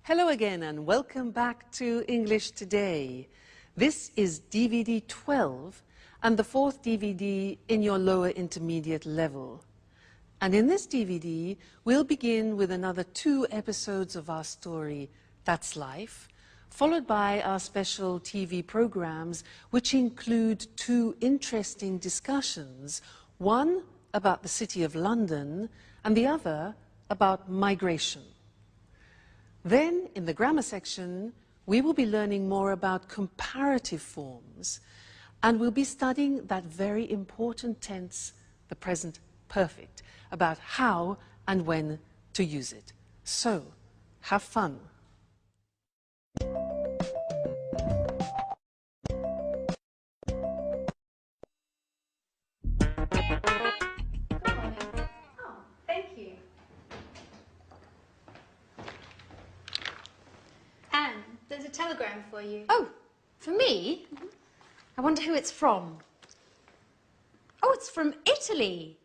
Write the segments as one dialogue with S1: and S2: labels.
S1: Hello again and welcome back to English Today. This is DVD 12 and the fourth DVD in your lower intermediate level. And in this DVD, we'll begin with another 2 episodes of our story, That's Life, followed by our special TV programs, which include 2 interesting discussions, one about the City of London and the other about migration. Then, in the grammar section, we will be learning more about comparative forms, and we'll be studying that very important tense, the present perfect, about how and when to use it. So, have fun.
S2: Thank you. Anne, there's a telegram for you.
S3: Oh, for me? I wonder who it's from. Oh, it's from Italy.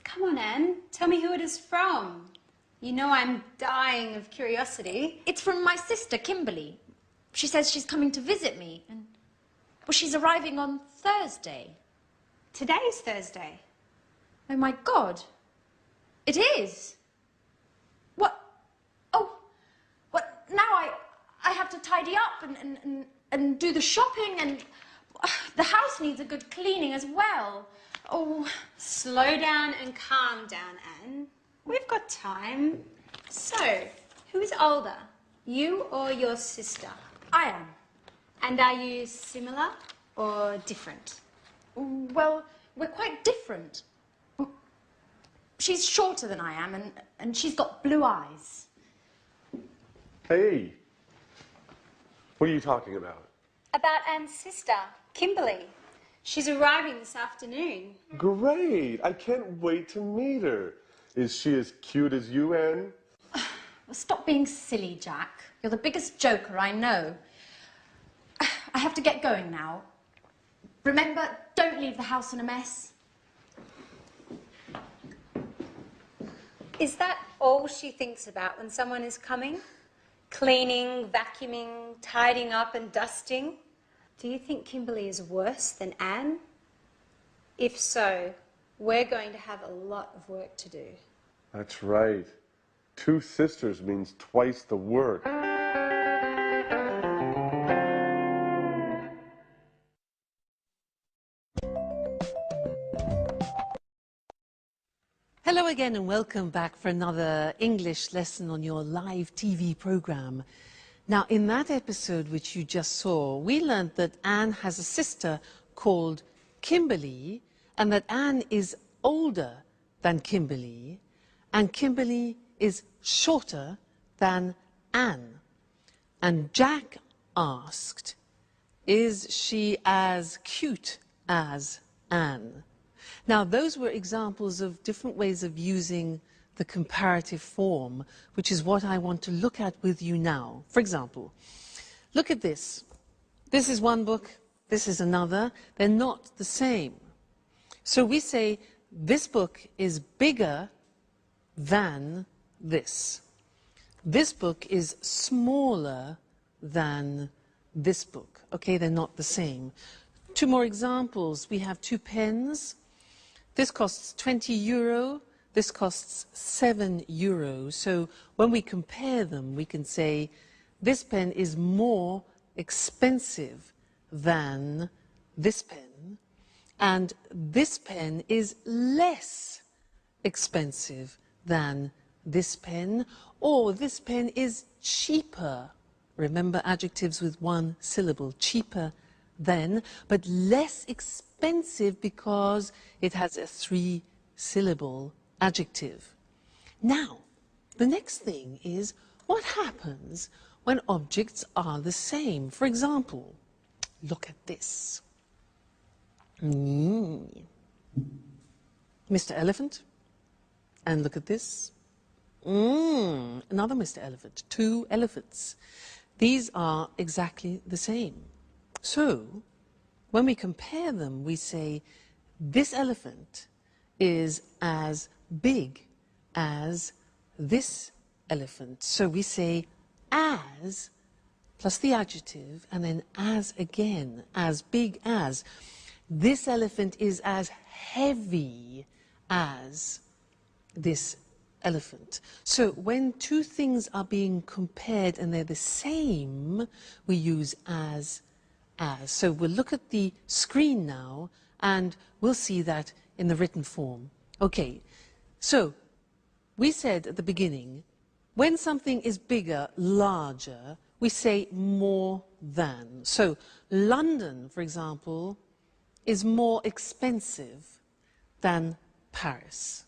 S2: Come on, Anne. Tell me who it is from. You know I'm dying of curiosity.
S3: It's from my sister, Kimberly. She says she's coming to visit me. And, well, she's arriving on Thursday.
S2: Today's Thursday.
S3: Oh, my God. It is. What? Oh, what? Now I have to tidy up and do the shopping, and the house needs a good cleaning as well. Oh.
S2: Slow down and calm down, Anne. We've got time. So, who is older, you or your sister?
S3: I am.
S2: And are you similar or different?
S3: Well, we're quite different. She's shorter than I am, and she's got blue eyes.
S4: Hey, what are you talking about?
S2: About Anne's sister, Kimberly. She's arriving this afternoon.
S4: Great, I can't wait to meet her. Is she as cute as you, Anne?
S3: Well, stop being silly, Jack. You're the biggest joker I know. I have to get going now. Remember, don't leave the house in a mess.
S2: Is that all she thinks about when someone is coming? Cleaning, vacuuming, tidying up and dusting? Do you think Kimberly is worse than Anne? If so, we're going to have a lot of work to do.
S4: That's right. 2 sisters means twice the work.
S1: Hello again and welcome back for another English lesson on your live TV program. Now, in that episode which you just saw, we learned that Anne has a sister called Kimberly, and that Anne is older than Kimberly, and Kimberly is shorter than Anne. And Jack asked, is she as cute as Anne? Now, those were examples of different ways of using the comparative form, which is what I want to look at with you now. For example, look at this. This is one book, this is another. They're not the same. So we say, this book is bigger than this. This book is smaller than this book. Okay, they're not the same. 2 more examples. We have 2 pens. This costs €20. This costs €7. So when we compare them, we can say this pen is more expensive than this pen, and this pen is less expensive than this pen, or this pen is cheaper. Remember adjectives with 1 syllable, cheaper than, but less expensive because it has a 3-syllable adjective. Now, the next thing is what happens when objects are the same. For example, look at this. Mr. Elephant. And look at this. Another Mr. Elephant. 2 elephants. These are exactly the same. So, when we compare them, we say this elephant is as big as this elephant. So we say as plus the adjective and then as again, as big as. This elephant is as heavy as this elephant. So when two things are being compared and they're the same, we use as. So we'll look at the screen now and we'll see that in the written form. Okay, so we said at the beginning, when something is bigger, larger, we say more than. So London, for example, is more expensive than Paris.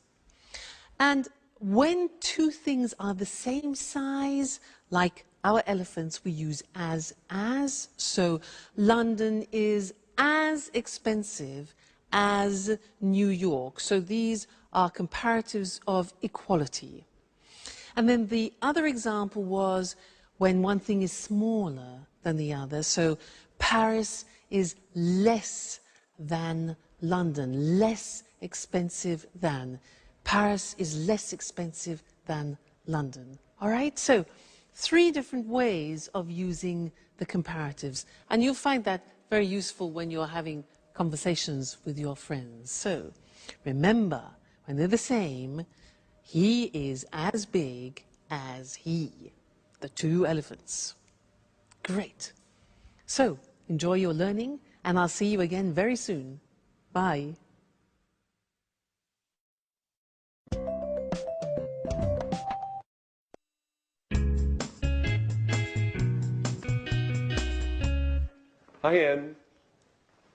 S1: And when two things are the same size, like our elephants, we use as. So London is as expensive as New York. So these are comparatives of equality. And then the other example was when one thing is smaller than the other. So Paris is less than London, less expensive than. Paris is less expensive than London. All right? So 3 different ways of using the comparatives. And you'll find that very useful when you're having conversations with your friends. So remember, when they're the same, he is as big as he. The 2 elephants. Great. So enjoy your learning, and I'll see you again very soon. Bye.
S4: Hi, Anne.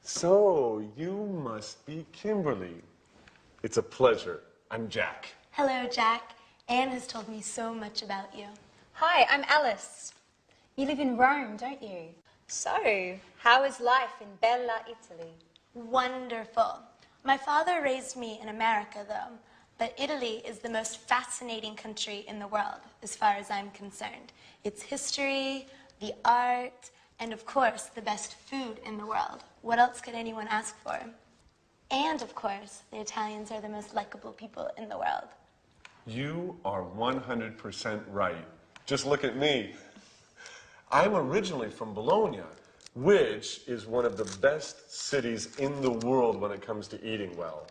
S4: So, you must be Kimberly. It's a pleasure. I'm Jack.
S5: Hello, Jack. Anne has told me so much about you.
S2: Hi, I'm Alice. You live in Rome, don't you? So, how is life in Bella, Italy?
S5: Wonderful. My father raised me in America, though, but Italy is the most fascinating country in the world, as far as I'm concerned. Its history, the art, and of course, the best food in the world. What else could anyone ask for? And of course, the Italians are the most likable people in the world.
S4: You are 100% right. Just look at me. I'm originally from Bologna, which is one of the best cities in the world when it comes to eating well.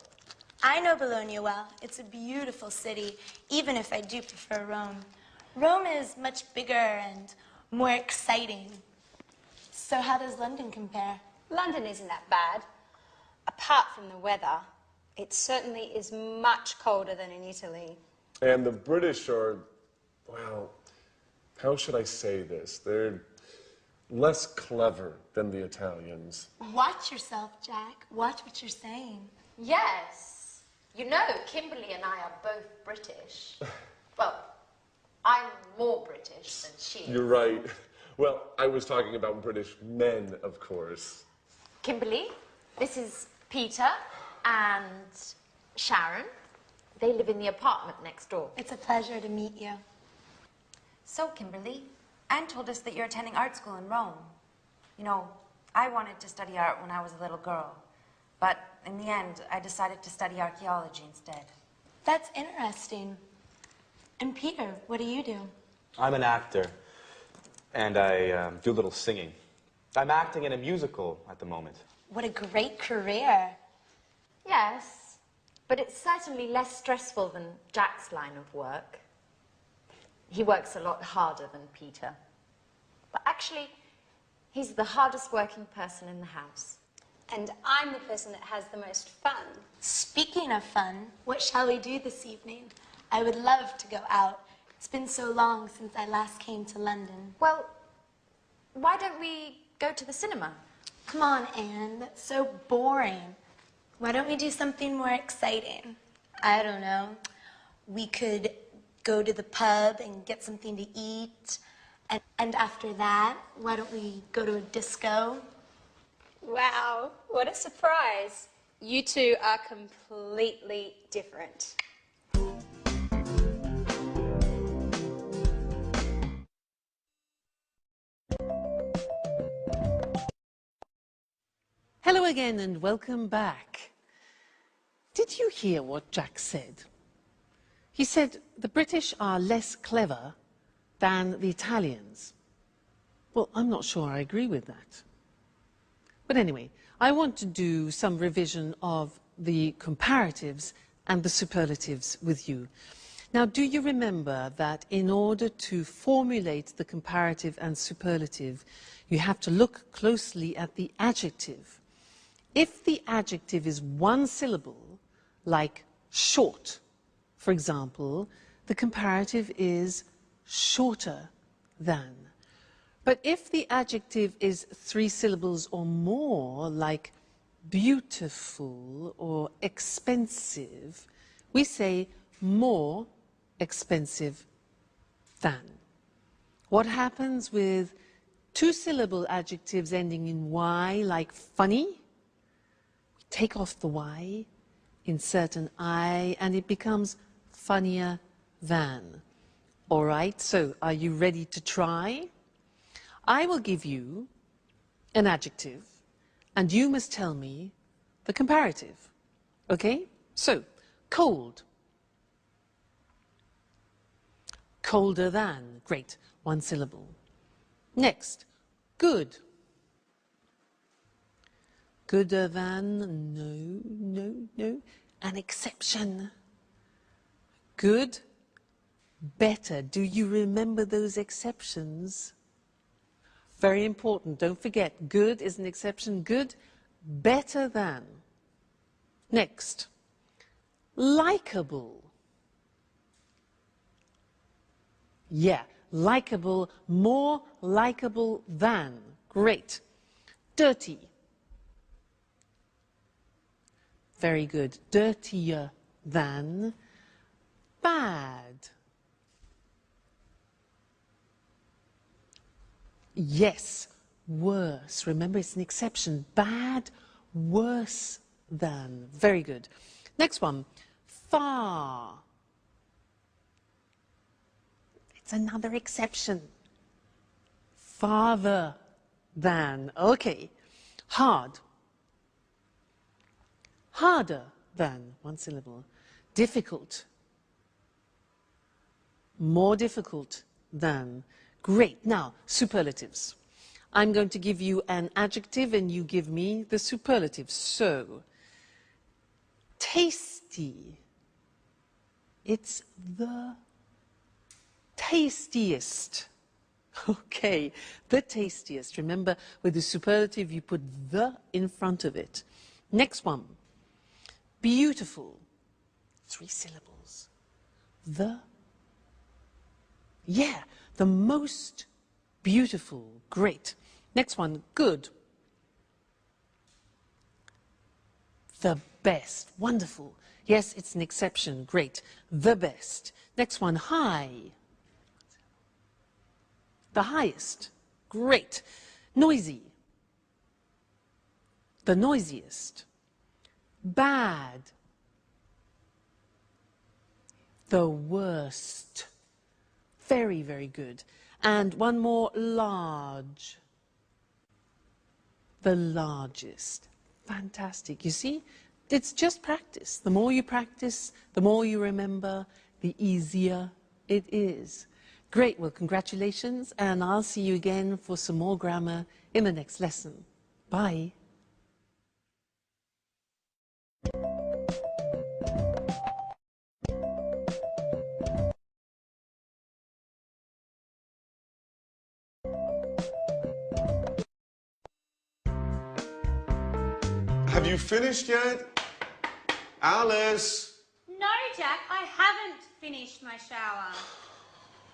S5: I know Bologna well. It's a beautiful city, even if I do prefer Rome. Rome is much bigger and more exciting. So how does London compare?
S2: London isn't that bad. Apart from the weather, it certainly is much colder than in Italy.
S4: And the British are, well, how should I say this? They're less clever than the Italians.
S5: Watch yourself, Jack. Watch what you're saying.
S3: Yes. You know, Kimberly and I are both British. Well, I'm more British than she is.
S4: You're right. Well, I was talking about British men, of course.
S3: Kimberly, this is Peter and Sharon. They live in the apartment next door.
S5: It's a pleasure to meet you.
S6: So, Kimberly, Anne told us that you're attending art school in Rome. You know, I wanted to study art when I was a little girl, but in the end, I decided to study archaeology instead.
S5: That's interesting. And Peter, what do you do?
S7: I'm an actor, and I do a little singing. I'm acting in a musical at the moment.
S5: What a great career.
S3: Yes, but it's certainly less stressful than Jack's line of work. He works a lot harder than Peter. But actually, he's the hardest working person in the house.
S2: And I'm the person that has the most fun.
S5: Speaking of fun, what shall we do this evening? I would love to go out. It's been so long since I last came to London.
S3: Well, why don't we go to the cinema?
S5: Come on, Anne, that's so boring. Why don't we do something more exciting? I don't know. We could go to the pub and get something to eat. And after that, why don't we go to a disco?
S2: Wow, what a surprise. You two are completely different.
S1: Hello again and welcome back. Did you hear what Jack said? He said the British are less clever than the Italians. Well, I'm not sure I agree with that. But anyway, I want to do some revision of the comparatives and the superlatives with you. Now, do you remember that in order to formulate the comparative and superlative, you have to look closely at the adjective? If the adjective is one syllable, like short, for example, the comparative is shorter than. But if the adjective is three syllables or more, like beautiful or expensive, we say more expensive than. What happens with two-syllable adjectives ending in Y, like funny? We take off the Y, insert an I, and it becomes funnier than. All right, so are you ready to try? I will give you an adjective, and you must tell me the comparative. Okay? So, cold. Colder than. Great. One syllable. Next, good. Gooder than. No, no, no. An exception. Good. Better. Do you remember those exceptions? Very important. Don't forget, good is an exception. Good. Better than. Next, likable. Yeah, likable, more likable than. Great. Dirty. Very good. Dirtier than. Bad. Yes, worse. Remember, it's an exception. Bad, worse than. Very good. Next one. Far. It's another exception. Farther than. Okay. Hard. Harder than. One syllable. Difficult. More difficult than. Great. Now, superlatives. I'm going to give you an adjective and you give me the superlative. So, tasty. It's the tastiest. Okay, the tastiest. Remember, with the superlative, you put the in front of it. Next one. Beautiful. Three syllables. Yeah, the most beautiful. Great. Next one, good. The best. Wonderful. Yes, it's an exception. Great. The best. Next one, high. The highest. Great. Noisy. The noisiest. Bad. The worst. Very, very good. And one more, large. The largest. Fantastic. You see, it's just practice. The more you practice, the more you remember, the easier it is. Great. Well, congratulations, and I'll see you again for some more grammar in the next lesson. Bye.
S4: Have you finished yet? Alice!
S2: No, Jack, I haven't finished my shower.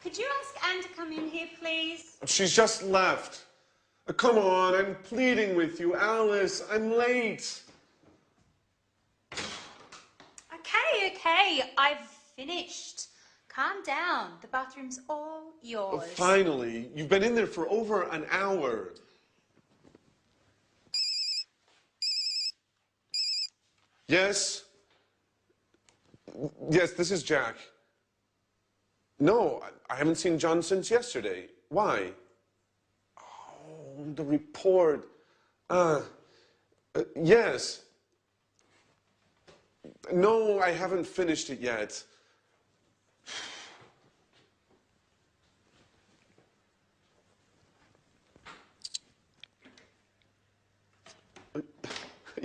S2: Could you ask Anne to come in here, please?
S4: She's just left. Come on, I'm pleading with you. Alice, I'm late.
S2: Okay, I've finished. Calm down. The bathroom's all yours.
S4: Finally, you've been in there for over an hour. Yes? Yes, this is Jack. No, I haven't seen John since yesterday. Why? Oh, the report. Yes. No, I haven't finished it yet.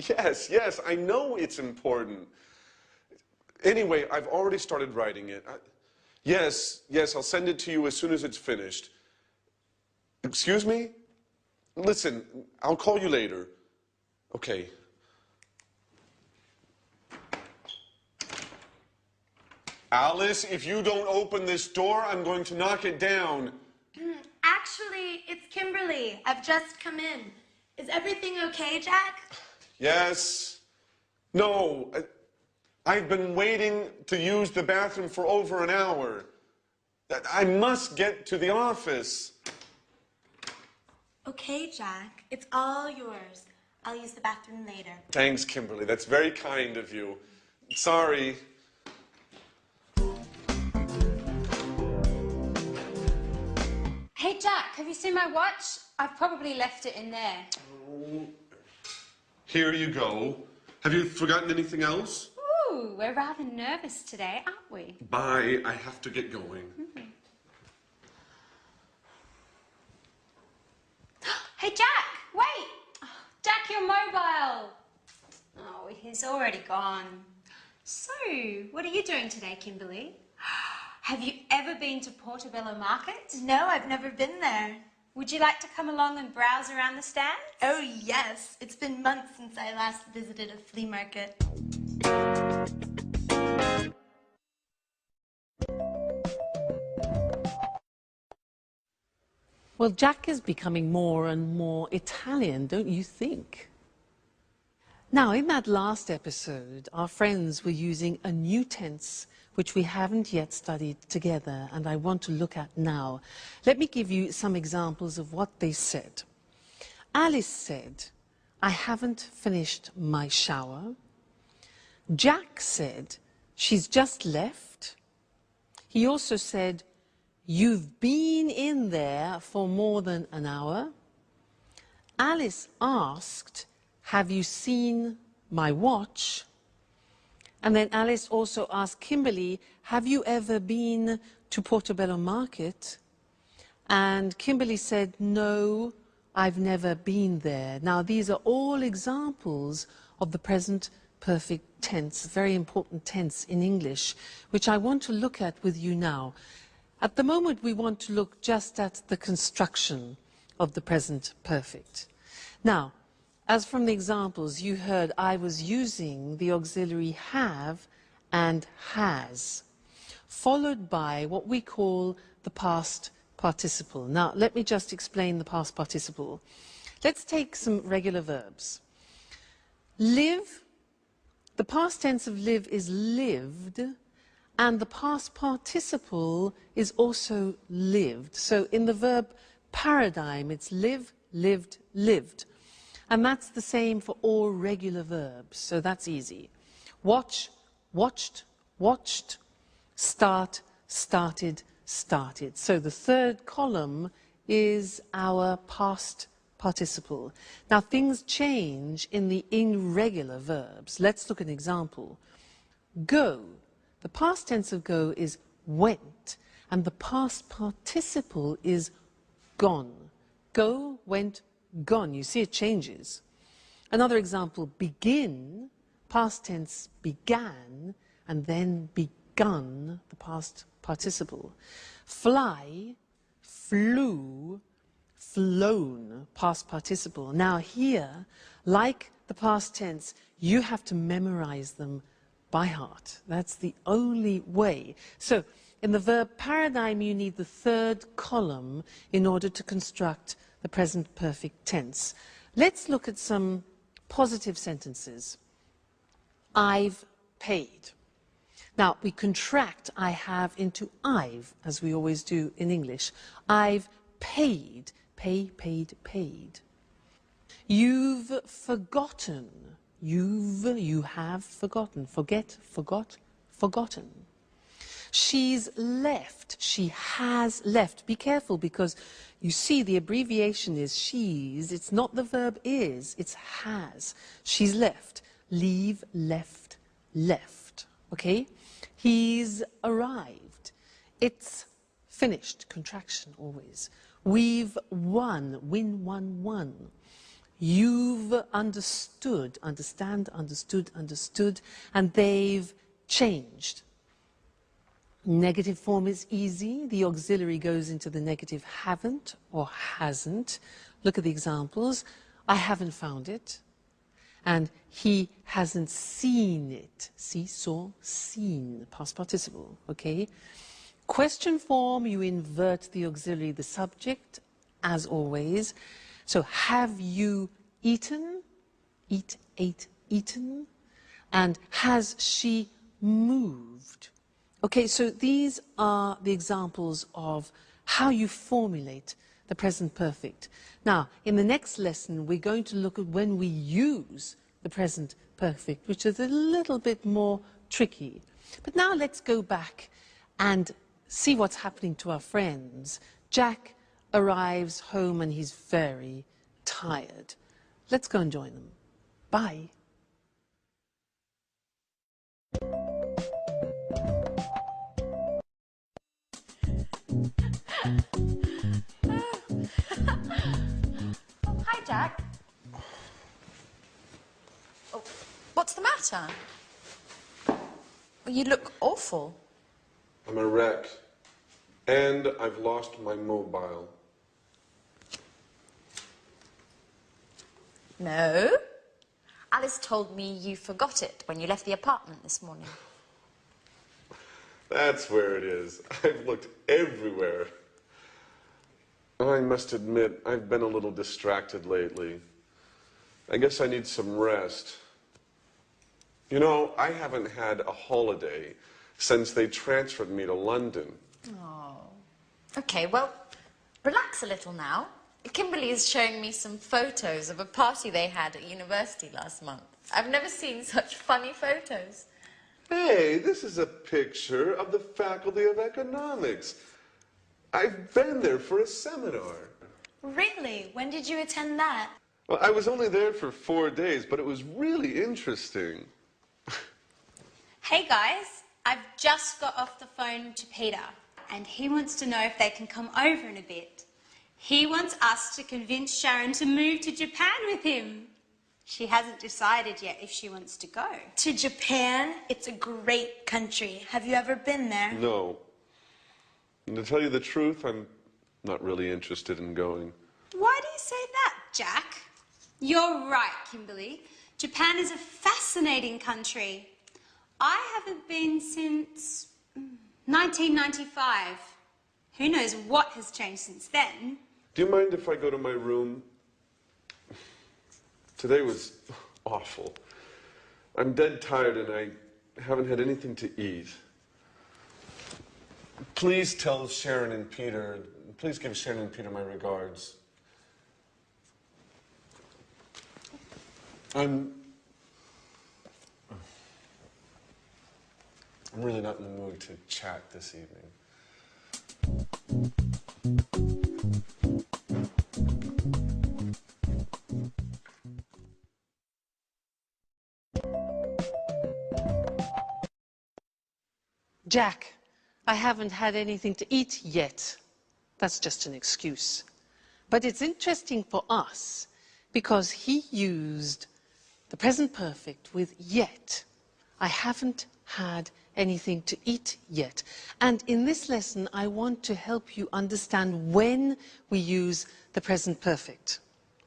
S4: Yes, I know it's important. Anyway, I've already started writing it. Yes, I'll send it to you as soon as it's finished. Excuse me? Listen, I'll call you later. Okay. Alice, if you don't open this door, I'm going to knock it down.
S5: Actually, it's Kimberly. I've just come in. Is everything okay, Jack?
S4: Yes. No. I've been waiting to use the bathroom for over an hour. I must get to the office.
S5: Okay, Jack. It's all yours. I'll use the bathroom later.
S4: Thanks, Kimberly. That's very kind of you. Sorry.
S2: Hey, Jack, have you seen my watch? I've probably left it in there.
S4: Oh. Here you go. Have you forgotten anything else?
S2: Ooh, we're rather nervous today, aren't we?
S4: Bye. I have to get going.
S2: Hey, Jack, wait! Oh, Jack, your mobile! Oh, he's already gone. So, what are you doing today, Kimberly? Have you ever been to Portobello Market?
S5: No, I've never been there.
S2: Would you like to come along and browse around the stands?
S5: Oh, yes. It's been months since I last visited a flea market.
S1: Well, Jack is becoming more and more Italian, don't you think? Now, in that last episode, our friends were using a new tense which we haven't yet studied together, and I want to look at now. Let me give you some examples of what they said. Alice said, I haven't finished my shower. Jack said, she's just left. He also said, you've been in there for more than an hour. Alice asked, have you seen my watch? And then Alice also asked Kimberly, have you ever been to Portobello Market? And Kimberly said, no, I've never been there. Now, these are all examples of the present perfect tense, very important tense in English, which I want to look at with you now. At the moment, we want to look just at the construction of the present perfect. Now, as from the examples you heard, I was using the auxiliary have and has, followed by what we call the past participle. Now, let me just explain the past participle. Let's take some regular verbs. Live, the past tense of live is lived, and the past participle is also lived. So in the verb paradigm, it's live, lived, lived. And that's the same for all regular verbs, so that's easy. Watch, watched, watched. Start, started, started. So the third column is our past participle. Now things change in the irregular verbs. Let's look at an example. Go. The past tense of go is went, and the past participle is gone. Go, went, gone. You see it changes. Another example, begin, past tense began, and then begun, the past participle. Fly, flew, flown, past participle. Now here, like the past tense, you have to memorize them by heart. That's the only way. So in the verb paradigm, you need the third column in order to construct the present perfect tense. Let's look at some positive sentences. I've paid. Now, we contract I have into I've, as we always do in English. I've paid. Pay, paid, paid. You've forgotten. You have forgotten. Forget, forgot, forgotten. She's left. She has left. Be careful, because you see the abbreviation is she's. It's not the verb is, it's has. She's left. Leave, left, left, okay? He's arrived. It's finished, contraction always. We've won, win, won, won. You've understood, understand, understood, understood, and they've changed. Negative form is easy. The auxiliary goes into the negative haven't or hasn't. Look at the examples. I haven't found it. And he hasn't seen it. See, saw, seen, past participle, okay? Question form, you invert the auxiliary, the subject, as always. So, have you eaten? Eat, ate, eaten. And has she moved? Okay, so these are the examples of how you formulate the present perfect. Now, in the next lesson, we're going to look at when we use the present perfect, which is a little bit more tricky. But now let's go back and see what's happening to our friends. Jack arrives home and he's very tired. Let's go and join them. Bye.
S3: Oh, hi, Jack. Oh, what's the matter? You look awful.
S4: I'm a wreck. And I've lost my mobile.
S3: No. Alice told me you forgot it when you left the apartment this morning.
S4: That's where it is. I've looked everywhere. I must admit, I've been a little distracted lately. I guess I need some rest. You know, I haven't had a holiday since they transferred me to London.
S3: Oh. Okay, well, relax a little now. Kimberly is showing me some photos of a party they had at university last month. I've never seen such funny photos.
S4: Hey, this is a picture of the Faculty of Economics. I've been there for a seminar.
S5: Really? When did you attend that?
S4: Well, I was only there for 4 days, but it was really interesting.
S2: Hey guys, I've just got off the phone to Peter and he wants to know if they can come over in a bit. He wants us to convince Sharon to move to Japan with him. She hasn't decided yet if she wants to go.
S5: To Japan? It's a great country. Have you ever been there?
S4: No. And to tell you the truth, I'm not really interested in going.
S2: Why do you say that, Jack? You're right, Kimberly. Japan is a fascinating country. I haven't been since 1995. Who knows what has changed since then?
S4: Do you mind if I go to my room? Today was awful. I'm dead tired and I haven't had anything to eat. Please tell Sharon and Peter, please give Sharon and Peter my regards. I'm really not in the mood to chat this evening.
S1: Jack, I haven't had anything to eat yet. That's just an excuse. But it's interesting for us because he used the present perfect with yet. I haven't had anything to eat yet. And in this lesson, I want to help you understand when we use the present perfect.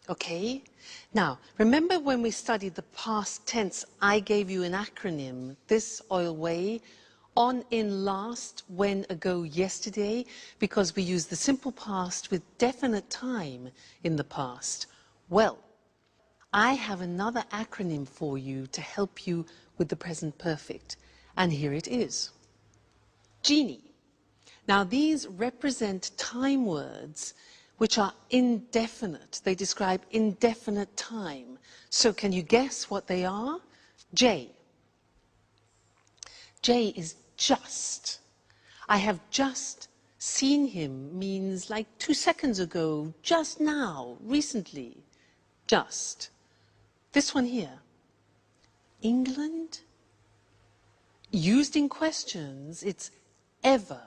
S1: Okay? Now, remember when we studied the past tense, I gave you an acronym, this, oil, way, on, in, last, when, ago, yesterday, because we use the simple past with definite time in the past. Well, I have another acronym for you to help you with the present perfect, and here it is. Genie. Now, these represent time words which are indefinite. They describe indefinite time. So can you guess what they are? J. J is just. I have just seen him means like 2 seconds ago, just now, recently. Just. This one here. England? used in questions, it's ever.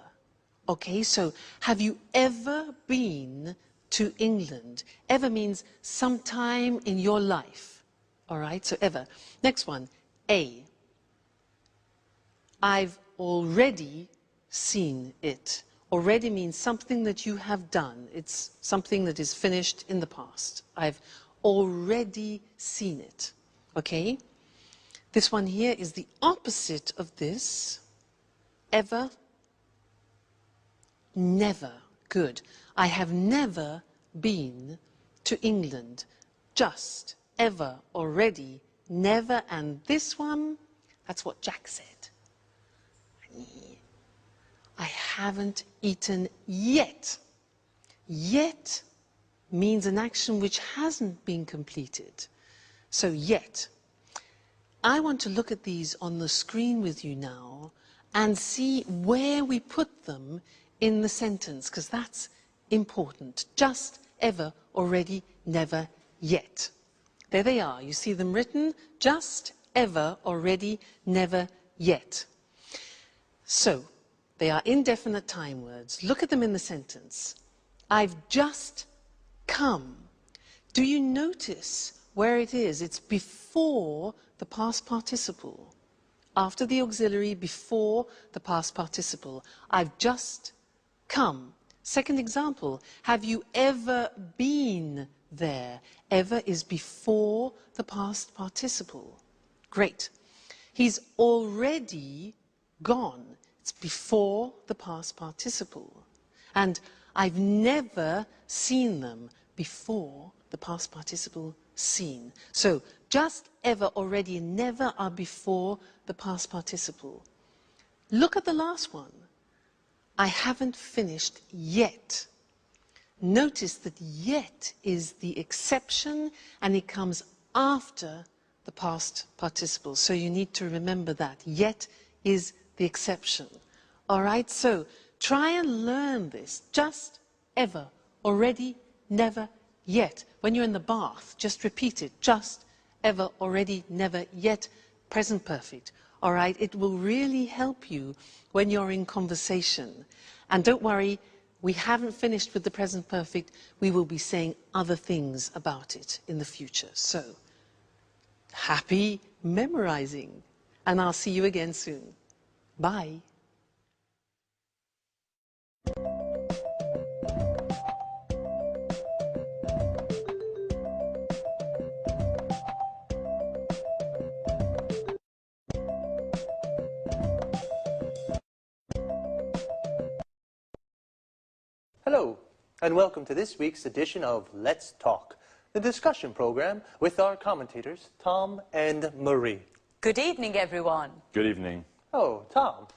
S1: Okay, so have you ever been to England? Ever means sometime in your life. All right, so ever. Next one, A. I've already seen it. Already means something that you have done. It's something that is finished in the past. I've already seen it. Okay? This one here is the opposite of this. Ever, never. Good. I have never been to England. Just, ever, already, never. And this one, that's what Jack said. I haven't eaten yet. Yet means an action which hasn't been completed. So yet. I want to look at these on the screen with you now and see where we put them in the sentence, because that's important. Just, ever, already, never, yet. There they are. You see them written. Just, ever, already, never, yet. So, they are indefinite time words. Look at them in the sentence. I've just come. Do you notice where it is? It's before the past participle. After the auxiliary, before the past participle. I've just come. Second example, have you ever been there? Ever is before the past participle. Great. He's already gone. It's before the past participle. And I've never seen them before the past participle seen. So just, ever, already, and never are before the past participle. Look at the last one. I haven't finished yet. Notice that yet is the exception and it comes after the past participle. So you need to remember that. Yet is the exception. All right, so try and learn this. Just, ever, already, never, yet. When you're in the bath, just repeat it. Just, ever, already, never, yet, present perfect. All right, it will really help you when you're in conversation. And don't worry, we haven't finished with the present perfect. We will be saying other things about it in the future. So, happy memorizing. And I'll see you again soon. Bye.
S8: Hello, and welcome to this week's edition of Let's Talk, the discussion program with our commentators, Tom and Marie.
S9: Good evening, everyone.
S7: Good evening.
S8: Oh, Tom,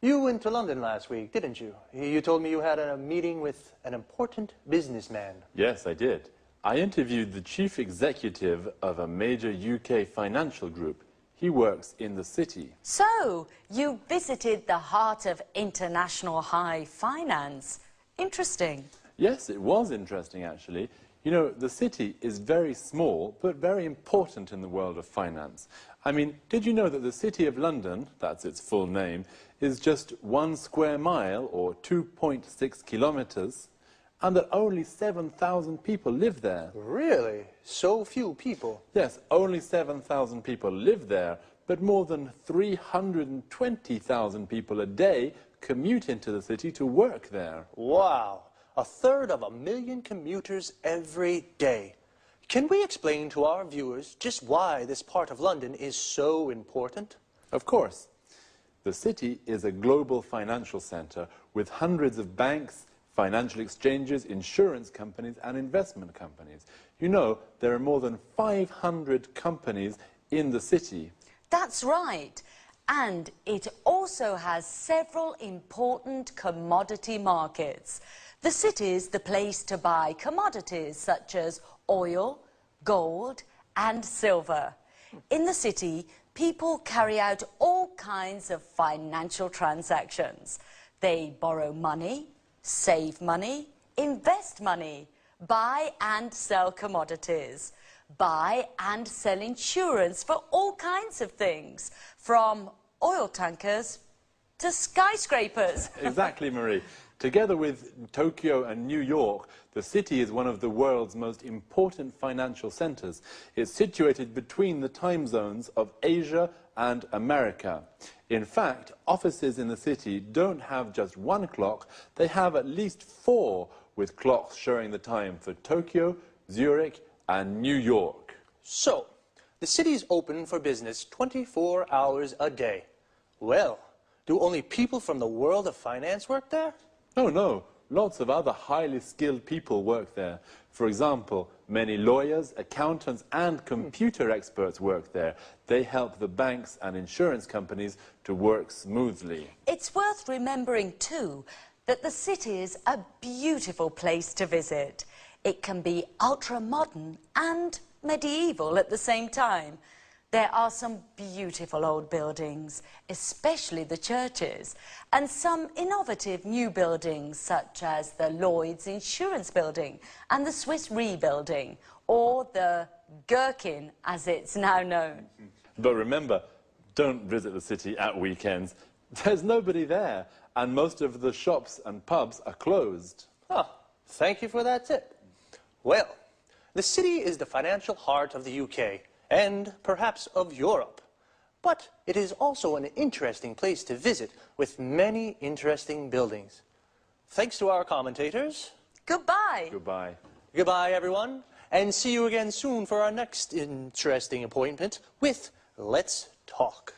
S8: you went to London last week, didn't you? You told me you had a meeting with an important businessman.
S10: Yes, I did. I interviewed the chief executive of a major UK financial group. He works in the city.
S9: So, you visited the heart of international high finance. Interesting.
S10: Yes, it was interesting, actually. You know, the city is very small, but very important in the world of finance. I mean, did you know that the City of London, that's its full name, is just 1 square mile, or 2.6 kilometers, and that only 7,000 people live there?
S8: Really? So few people?
S10: Yes, only 7,000 people live there, but more than 320,000 people a day commute into the city to work there.
S8: Wow, 1/3 of a million commuters every day. Can we explain to our viewers just why this part of London is so important?
S10: Of course. The city is a global financial centre with hundreds of banks, financial exchanges, insurance companies and investment companies. You know, there are more than 500 companies in the city.
S9: That's right. And it also has several important commodity markets. The city's the place to buy commodities such as oil, gold and silver. In the city, people carry out all kinds of financial transactions. They borrow money, save money, invest money, buy and sell commodities, buy and sell insurance for all kinds of things, from oil tankers to skyscrapers.
S10: Exactly, Marie. Together with Tokyo and New York, the city is one of the world's most important financial centers. It's situated between the time zones of Asia and America. In fact, offices in the city don't have just one clock, they have at least 4, with clocks showing the time for Tokyo, Zurich, and New York.
S8: So, the city's open for business 24 hours a day. Well, do only people from the world of finance work there?
S10: Oh, no. Lots of other highly skilled people work there. For example, many lawyers, accountants, and computer experts work there. They help the banks and insurance companies to work smoothly.
S9: It's worth remembering, too, that the city is a beautiful place to visit. It can be ultra-modern and medieval at the same time. There are some beautiful old buildings, especially the churches, and some innovative new buildings, such as the Lloyd's Insurance Building and the Swiss Re Building, or the Gherkin, as it's now known.
S10: But remember, don't visit the city at weekends. There's nobody there, and most of the shops and pubs are closed.
S8: Ah, thank you for that tip. Well, the city is the financial heart of the UK, and perhaps of Europe. But it is also an interesting place to visit, with many interesting buildings. Thanks to our commentators.
S9: Goodbye.
S10: Goodbye.
S8: Goodbye, everyone, and see you again soon for our next interesting appointment with Let's Talk.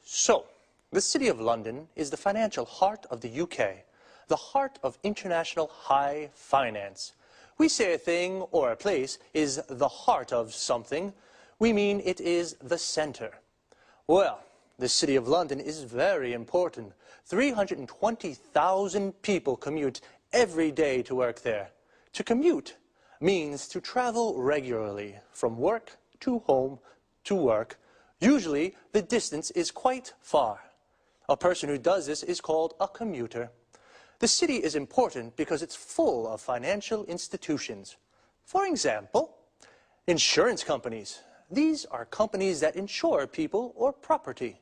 S8: So, the City of London is the financial heart of the UK, the heart of international high finance. We say a thing or a place is the heart of something, we mean it is the center. Well, the City of London is very important. 320,000 people commute every day to work there. To commute means to travel regularly from work to home to work. Usually, the distance is quite far. A person who does this is called a commuter. The city is important because it's full of financial institutions. For example, insurance companies. These are companies that insure people or property.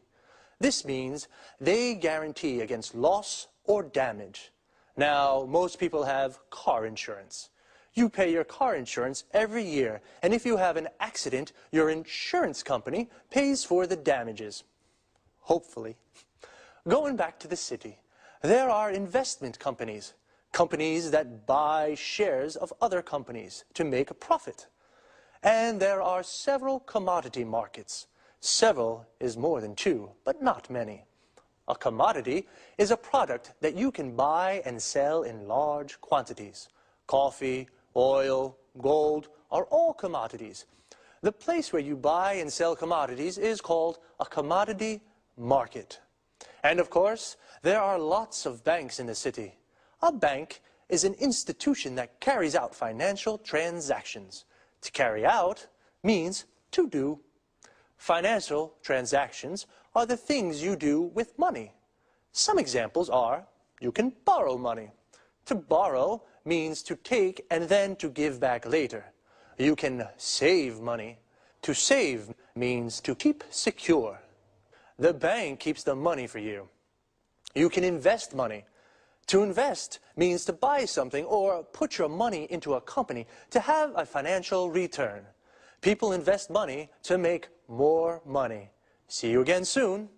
S8: This means they guarantee against loss or damage. Now, most people have car insurance. You pay your car insurance every year, and if you have an accident, your insurance company pays for the damages. Hopefully. Going back to the city, there are investment companies, companies that buy shares of other companies to make a profit. And there are several commodity markets. Several is more than 2, but not many. A commodity is a product that you can buy and sell in large quantities. Coffee, oil, gold are all commodities. The place where you buy and sell commodities is called a commodity market. And of course, there are lots of banks in the city. A bank is an institution that carries out financial transactions. To carry out means to do. Financial transactions are the things you do with money. Some examples are, you can borrow money. To borrow means to take and then to give back later. You can save money. To save means to keep secure. The bank keeps the money for you. You can invest money. To invest means to buy something or put your money into a company to have a financial return. People invest money to make more money. See you again soon.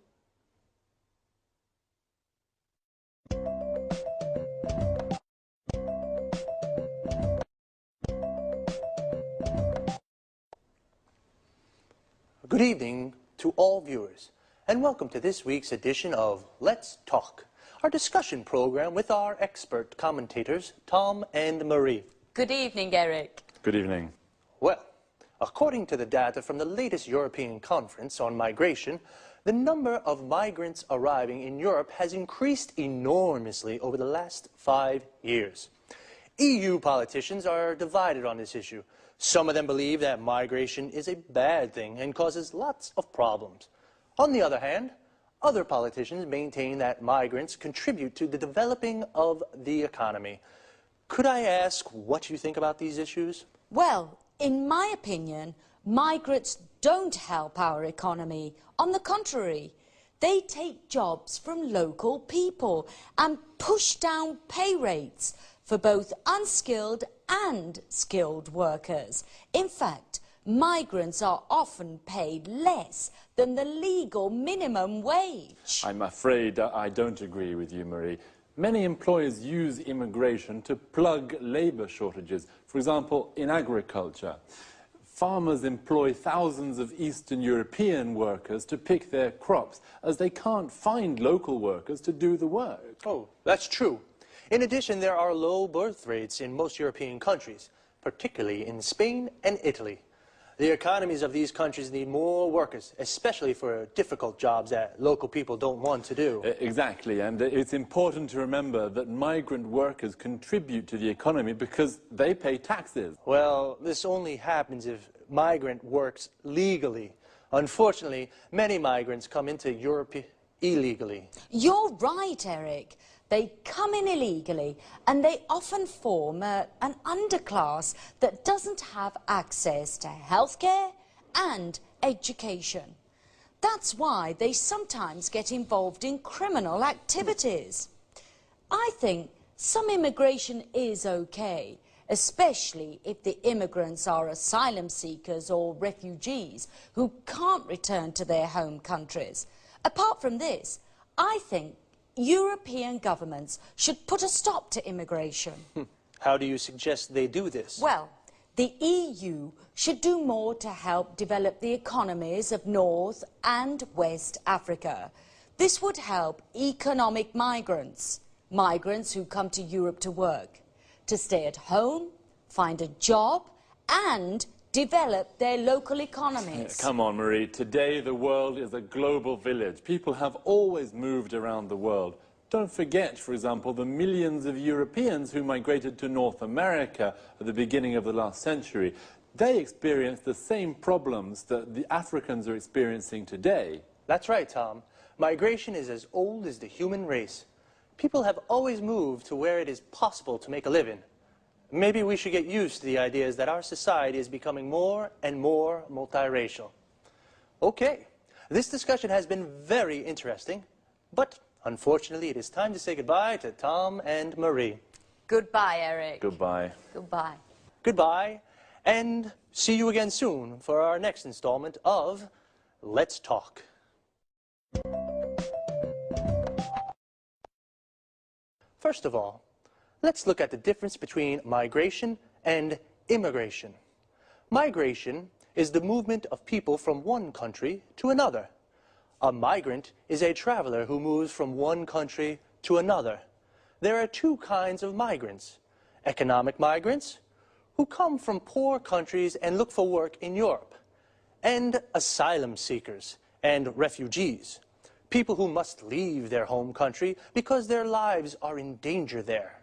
S8: Good evening to all viewers, and welcome to this week's edition of Let's Talk, our discussion program with our expert commentators, Tom and Marie.
S9: Good evening, Eric.
S10: Good evening.
S8: Well, according to the data from the latest European Conference on Migration, the number of migrants arriving in Europe has increased enormously over the last 5 years. EU politicians are divided on this issue. Some of them believe that migration is a bad thing and causes lots of problems. On the other hand, other politicians maintain that migrants contribute to the developing of the economy. Could I ask what you think about these issues?
S9: Well, in my opinion, Migrants don't help our economy. On the contrary, they take jobs from local people and push down pay rates for both unskilled and skilled workers. In fact, migrants are often paid less than the legal minimum wage.
S10: I'm afraid I don't agree with you, Marie. Many employers use immigration to plug labour shortages, for example, in agriculture. Farmers employ thousands of Eastern European workers to pick their crops, as they can't find local workers to do the work.
S8: Oh, that's true. In addition, there are low birth rates in most European countries, particularly in Spain and Italy. The economies of these countries need more workers, especially for difficult jobs that local people don't want to do.
S10: Exactly, and it's important to remember that migrant workers contribute to the economy because they pay taxes.
S8: Well, this only happens if migrant works legally. Unfortunately, many migrants come into Europe illegally.
S9: You're right, Eric. They come in illegally and they often form an underclass that doesn't have access to healthcare and education. That's why they sometimes get involved in criminal activities. I think some immigration is okay, especially if the immigrants are asylum seekers or refugees who can't return to their home countries. Apart from this, I think European governments should put a stop to immigration.
S8: How do you suggest they do this?
S9: Well, the EU should do more to help develop the economies of North and West Africa. This would help economic migrants, migrants who come to Europe to work, to stay at home, find a job and develop their local economies.
S10: Come on, Marie. Today, the world is a global village. People have always moved around the world. Don't forget, for example, the millions of Europeans who migrated to North America at the beginning of the last century. They experienced the same problems that the Africans are experiencing today.
S8: That's right, Tom. Migration is as old as the human race. People have always moved to where it is possible to make a living. Maybe we should get used to the ideas that our society is becoming more and more multiracial. Okay, this discussion has been very interesting, but unfortunately it is time to say goodbye to Tom and Marie.
S9: Goodbye, Eric.
S10: Goodbye.
S9: Goodbye.
S8: Goodbye, and see you again soon for our next installment of Let's Talk. First of all, let's look at the difference between migration and immigration. Migration is the movement of people from one country to another. A migrant is a traveler who moves from one country to another. There are two kinds of migrants: economic migrants, who come from poor countries and look for work in Europe, and asylum seekers and refugees, people who must leave their home country because their lives are in danger there.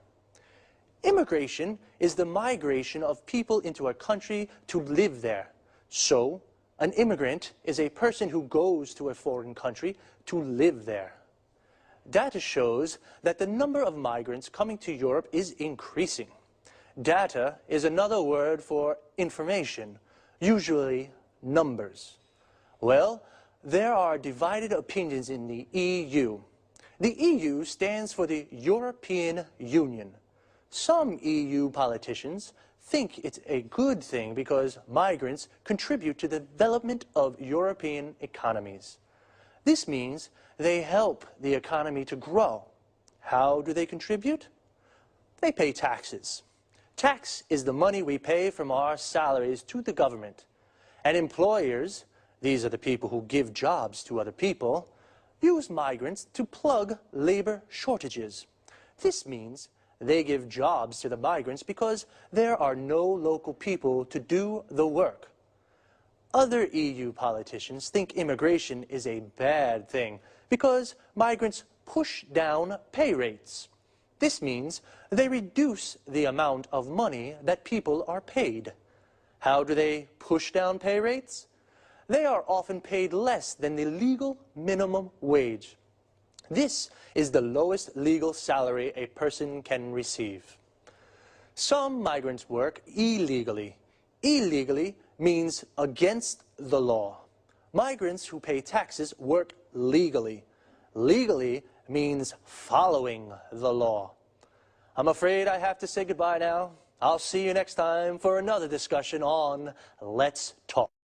S8: Immigration is the migration of people into a country to live there. So, an immigrant is a person who goes to a foreign country to live there. Data shows that the number of migrants coming to Europe is increasing. Data is another word for information, usually numbers. Well, there are divided opinions in the EU. The EU stands for the European Union. Some EU politicians think it's a good thing because migrants contribute to the development of European economies. This means they help the economy to grow. How do they contribute? They pay taxes. Tax is the money we pay from our salaries to the government. And employers, these are the people who give jobs to other people, use migrants to plug labor shortages. This means they give jobs to the migrants because there are no local people to do the work. Other EU politicians think immigration is a bad thing because migrants push down pay rates. This means they reduce the amount of money that people are paid. How do they push down pay rates? They are often paid less than the legal minimum wage. This is the lowest legal salary a person can receive. Some migrants work illegally. Illegally means against the law. Migrants who pay taxes work legally. Legally means following the law. I'm afraid I have to say goodbye now. I'll see you next time for another discussion on Let's Talk.